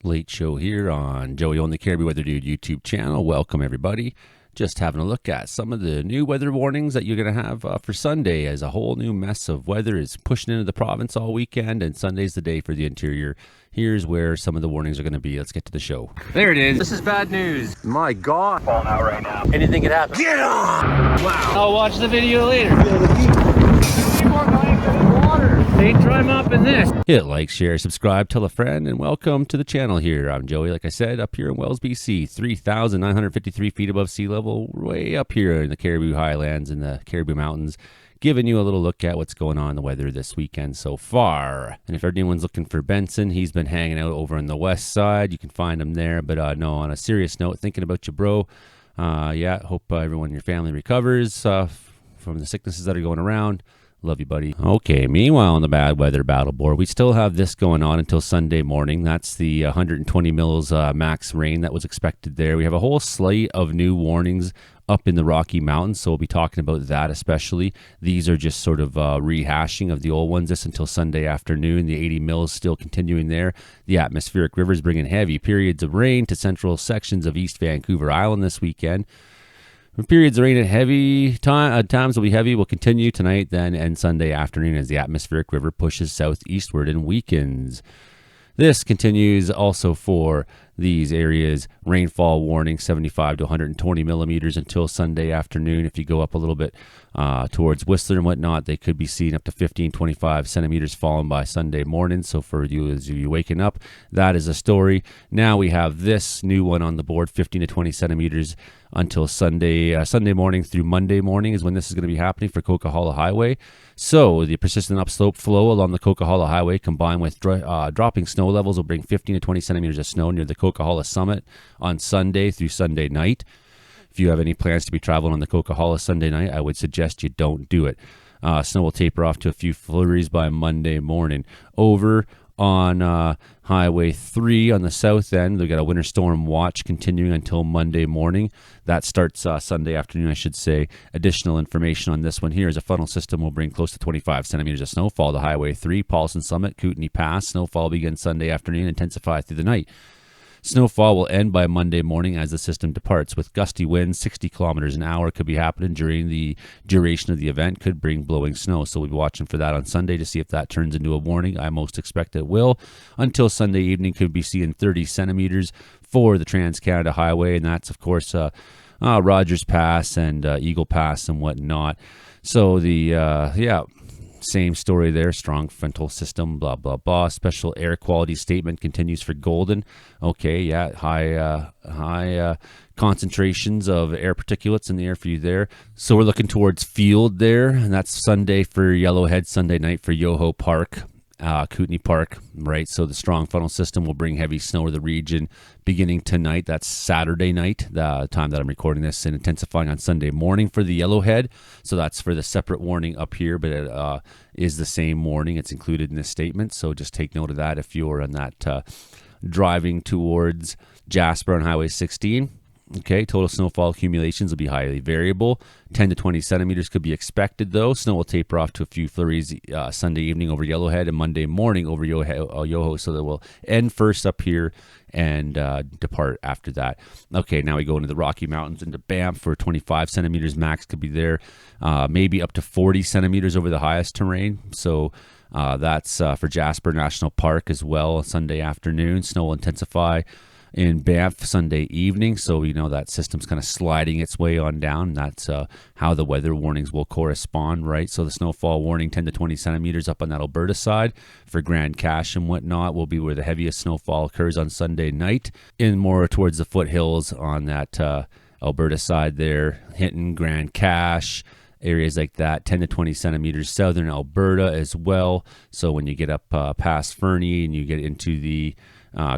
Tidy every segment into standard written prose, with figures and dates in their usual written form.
Late show here on Joey on the Caribbean Weather Dude YouTube channel. Welcome, everybody. Just having a look at some of the new weather warnings that you're going to have for Sunday, as a whole new mess of weather is pushing into the province all weekend, and Sunday's the day for the interior. Here's where some of the warnings are going to be. Let's get to the show. There it is. This is bad news. My God. Falling out right now. Anything could happen. Get on! Wow. I'll watch the video later. They dry mop in this. Hit like, share, subscribe, tell a friend, and welcome to the channel here. I'm Joey, like I said, up here in Wells, BC, 3,953 feet above sea level, way up here in the Caribou Highlands and the Caribou Mountains, giving you a little look at what's going on in the weather this weekend so far. And if anyone's looking for Benson, he's been hanging out over on the west side. You can find him there. But no, on a serious note, thinking about you, bro. Hope everyone in your family recovers from the sicknesses that are going around. Love you, buddy. Okay, meanwhile on the bad weather battle board, we still have this going on until Sunday morning. That's the 120 mils max rain that was expected there. We have a whole slate of new warnings up in the Rocky Mountains, so we'll be talking about that especially. These are just sort of rehashing of the old ones. This until Sunday afternoon. The 80 mils still continuing there. The atmospheric rivers bringing heavy periods of rain to central sections of East Vancouver Island this weekend. Periods of rain at heavy times will be heavy. Will continue tonight, then, and Sunday afternoon as the atmospheric river pushes southeastward and weakens. This continues also for these areas. Rainfall warning 75 to 120 millimeters until Sunday afternoon. If you go up a little bit towards Whistler and whatnot, they could be seeing up to 15-25 centimeters falling by Sunday morning. So for you, as you waking up, that is a story. Now we have this new one on the board, 15 to 20 centimeters until Sunday morning through Monday morning is when this is going to be happening for Coquihalla Highway. So the persistent upslope flow along the Coquihalla Highway combined with dropping snow levels will bring 15 to 20 centimeters of snow near the Coquihalla summit on Sunday through Sunday night. If you have any plans to be traveling on the Coquihalla Sunday night, I would suggest you don't do it. Snow will taper off to a few flurries by Monday morning. Over on Highway 3 on the south end, they've got a winter storm watch continuing until Monday morning. That starts Sunday afternoon, I should say. Additional information on this one here is a funnel system will bring close to 25 centimeters of snowfall to Highway 3, Paulson Summit, Kootenay Pass. Snowfall begins Sunday afternoon and intensify through the night. Snowfall will end by Monday morning as the system departs, with gusty winds 60 kilometers an hour could be happening during the duration of the event, could bring blowing snow. So we'll be watching for that on Sunday to see if that turns into a warning. I most expect it will. Until Sunday evening, could be seeing 30 centimeters for the Trans-Canada Highway, and that's, of course, Rogers Pass and Eagle Pass and whatnot. So same story there. Strong frontal system, blah, blah, blah. Special air quality statement continues for Golden. Okay, yeah, high concentrations of air particulates in the air for you there. So we're looking towards Field there, and that's Sunday for Yellowhead, Sunday night for Yoho Park. Kootenay Park, right? So the strong funnel system will bring heavy snow to the region beginning tonight. That's Saturday night, the time that I'm recording this, and intensifying on Sunday morning for the Yellowhead. So that's for the separate warning up here, but it is the same warning. It's included in this statement. So just take note of that if you're on that driving towards Jasper on Highway 16. Okay, total snowfall accumulations will be highly variable. 10 to 20 centimeters could be expected, though. Snow will taper off to a few flurries Sunday evening over Yellowhead and Monday morning over Yoho, so that will end first up here and depart after that. Okay, now we go into the Rocky Mountains, into Banff for 25 centimeters max could be there. Maybe up to 40 centimeters over the highest terrain. So that's for Jasper National Park as well. Sunday afternoon, snow will intensify in Banff Sunday evening, so we know that system's kind of sliding its way on down. That's how the weather warnings will correspond, right? So the snowfall warning 10 to 20 centimeters up on that Alberta side for Grand Cache and whatnot will be where the heaviest snowfall occurs on Sunday night, in more towards the foothills on that Alberta side there, Hinton, Grand Cache, areas like that. 10 to 20 centimeters southern Alberta as well. So when you get up past Fernie and you get into the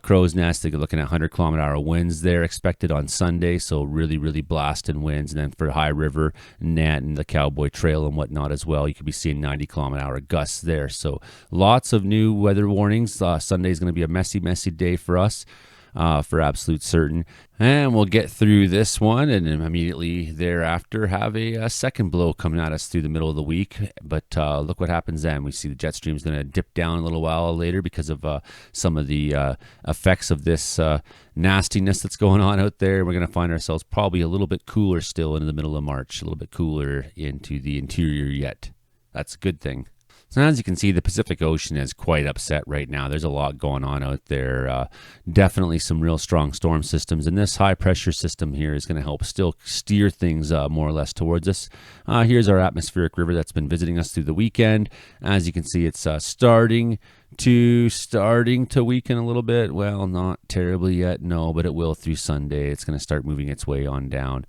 Crow's Nest, they're looking at 100-kilometer-hour winds there expected on Sunday, so really, really blasting winds. And then for High River, Nat, and the Cowboy Trail and whatnot as well, you could be seeing 90-kilometer-hour gusts there. So lots of new weather warnings. Sunday is going to be a messy, messy day for us. for absolute certain. And we'll get through this one and then immediately thereafter have a second blow coming at us through the middle of the week. But look what happens then. We see the jet stream is going to dip down a little while later because of some of the effects of this nastiness that's going on out there. We're going to find ourselves probably a little bit cooler still in the middle of March, a little bit cooler into the interior yet. That's a good thing. So as you can see, the Pacific Ocean is quite upset right now. There's a lot going on out there. Definitely some real strong storm systems. And this high pressure system here is going to help still steer things more or less towards us. Here's our atmospheric river that's been visiting us through the weekend. As you can see, it's starting to weaken a little bit. Well, not terribly yet, no, but it will through Sunday. It's going to start moving its way on down.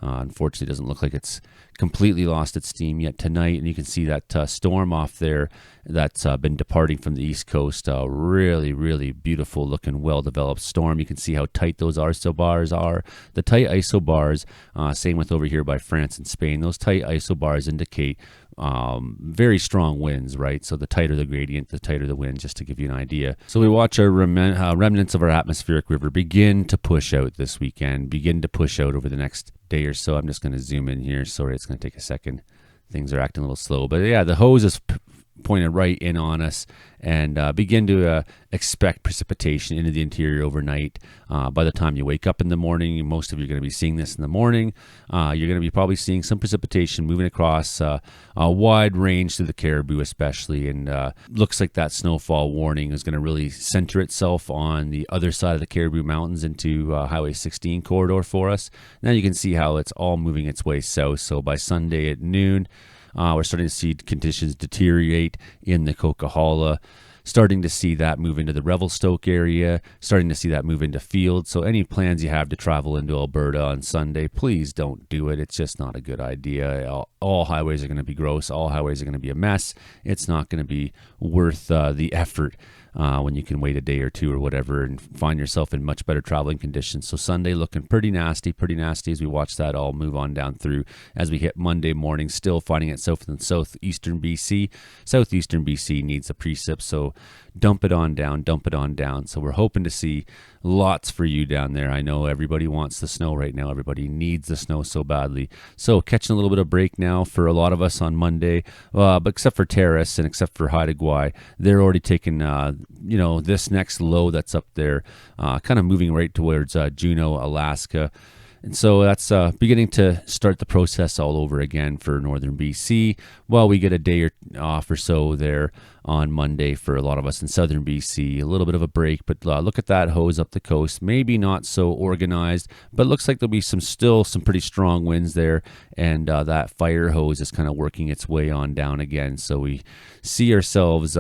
Unfortunately, it doesn't look like it's completely lost its steam yet tonight. And you can see that storm off there that's been departing from the East Coast. Really, really beautiful looking, well-developed storm. You can see how tight those isobars are. The tight isobars, same with over here by France and Spain, those tight isobars indicate very strong winds, right? So the tighter the gradient, the tighter the wind, just to give you an idea. So we watch our remnants of our atmospheric river begin to push out this weekend, begin to push out over the next day or so. I'm just going to zoom in here. Sorry, it's going to take a second. Things are acting a little slow. But yeah, the hose is pointed right in on us, and begin to expect precipitation into the interior overnight. By the time you wake up in the morning, most of you are going to be seeing this in the morning. You're going to be probably seeing some precipitation moving across a wide range through the Caribou especially, and looks like that snowfall warning is going to really center itself on the other side of the Caribou Mountains into Highway 16 corridor for us. Now you can see how it's all moving its way south. So by Sunday at noon, we're starting to see conditions deteriorate in the Coquihalla, starting to see that move into the Revelstoke area, starting to see that move into Field. So any plans you have to travel into Alberta on Sunday, please don't do it. It's just not a good idea. All highways are going to be gross. All highways are going to be a mess. It's not going to be worth the effort when you can wait a day or two or whatever and find yourself in much better traveling conditions. So Sunday looking pretty nasty as we watch that all move on down through. As we hit Monday morning, still finding it south and southeastern BC. Southeastern BC needs a precip, so dump it on down. So we're hoping to see lots for you down there. I know everybody wants the snow right now. Everybody needs the snow so badly. So catching a little bit of break now for a lot of us on Monday, but except for Terrace and except for Haida Gwaii, they're already taking, this next low that's up there, kind of moving right towards Juneau, Alaska. And so that's beginning to start the process all over again for northern BC. While we get a day off or so there on Monday for a lot of us in southern BC, a little bit of a break, but look at that hose up the coast. Maybe not so organized, but looks like there'll be still some pretty strong winds there, and that fire hose is kind of working its way on down again. So we see ourselves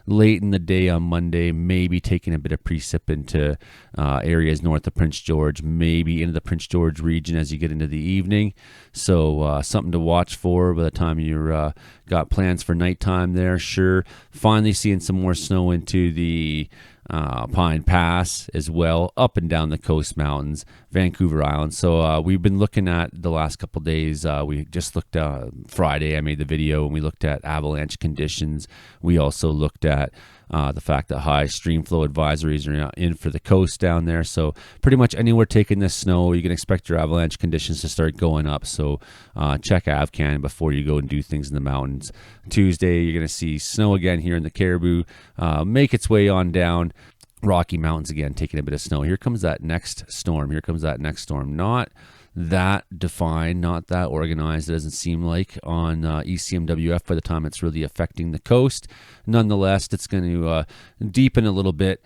late in the day on Monday, maybe taking a bit of precip into areas north of Prince George, maybe into the Prince George region as you get into the evening. So something to watch for by the time you're got plans for nighttime there. Sure, finally seeing some more snow into the Pine Pass as well, up and down the coast mountains, Vancouver Island. So we've been looking at the last couple days. We just looked Friday. I made the video and we looked at avalanche conditions. We also looked at the fact that high stream flow advisories are in for the coast down there. So pretty much anywhere taking this snow, you can expect your avalanche conditions to start going up. So check AvCan before you go and do things in the mountains. Tuesday, you're going to see snow again here in the Caribou, make its way on down. Rocky Mountains again, taking a bit of snow. Here comes that next storm. Not that defined, not that organized. It doesn't seem like on ECMWF by the time it's really affecting the coast. Nonetheless, it's going to deepen a little bit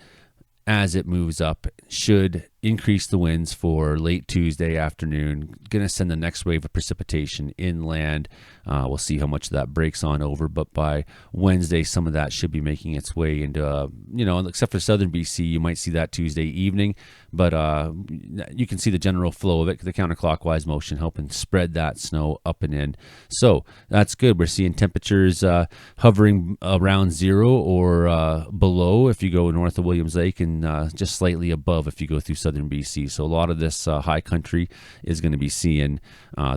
as it moves up. Should increase the winds for late Tuesday afternoon. Going to send the next wave of precipitation inland. We'll see how much of that breaks on over, but by Wednesday, some of that should be making its way into, except for southern BC, you might see that Tuesday evening, but you can see the general flow of it, the counterclockwise motion helping spread that snow up and in. So that's good. We're seeing temperatures hovering around zero or below if you go north of Williams Lake, and just slightly above if you go through southern southern BC. So a lot of this high country is going to be seeing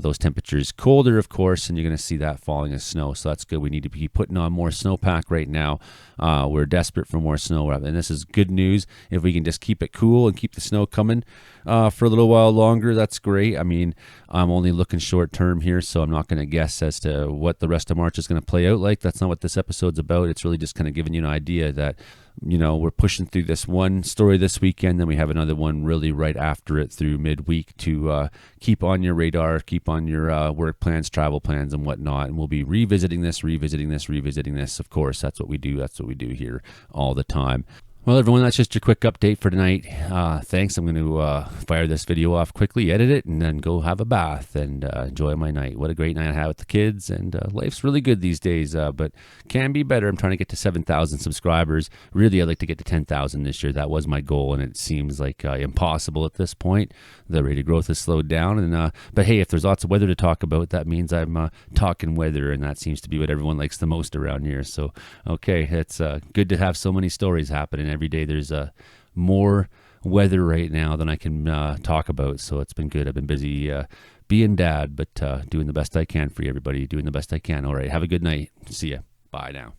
those temperatures colder, of course, and you're going to see that falling as snow. So that's good. We need to be putting on more snowpack right now. We're desperate for more snow, and this is good news. If we can just keep it cool and keep the snow coming for a little while longer, that's great. I mean, I'm only looking short term here, so I'm not going to guess as to what the rest of March is going to play out like. That's not what this episode's about. It's really just kind of giving you an idea that, you know, we're pushing through this one story this weekend, then we have another one really right after it through midweek to keep on your radar, keep on your work plans, travel plans, and whatnot. And we'll be revisiting this. Of course, that's what we do. That's what we do here all the time. Well, everyone, that's just your quick update for tonight. Thanks. I'm going to fire this video off quickly, edit it, and then go have a bath and enjoy my night. What a great night I had with the kids, and life's really good these days, but can be better. I'm trying to get to 7,000 subscribers. Really, I'd like to get to 10,000 this year. That was my goal, and it seems like impossible at this point. The rate of growth has slowed down, and but hey, if there's lots of weather to talk about, that means I'm talking weather, and that seems to be what everyone likes the most around here. So, okay, it's good to have so many stories happening. Every day there's more weather right now than I can talk about, so it's been good. I've been busy being dad, but doing the best I can for you, everybody. Doing the best I can. All right, have a good night. See ya. Bye now.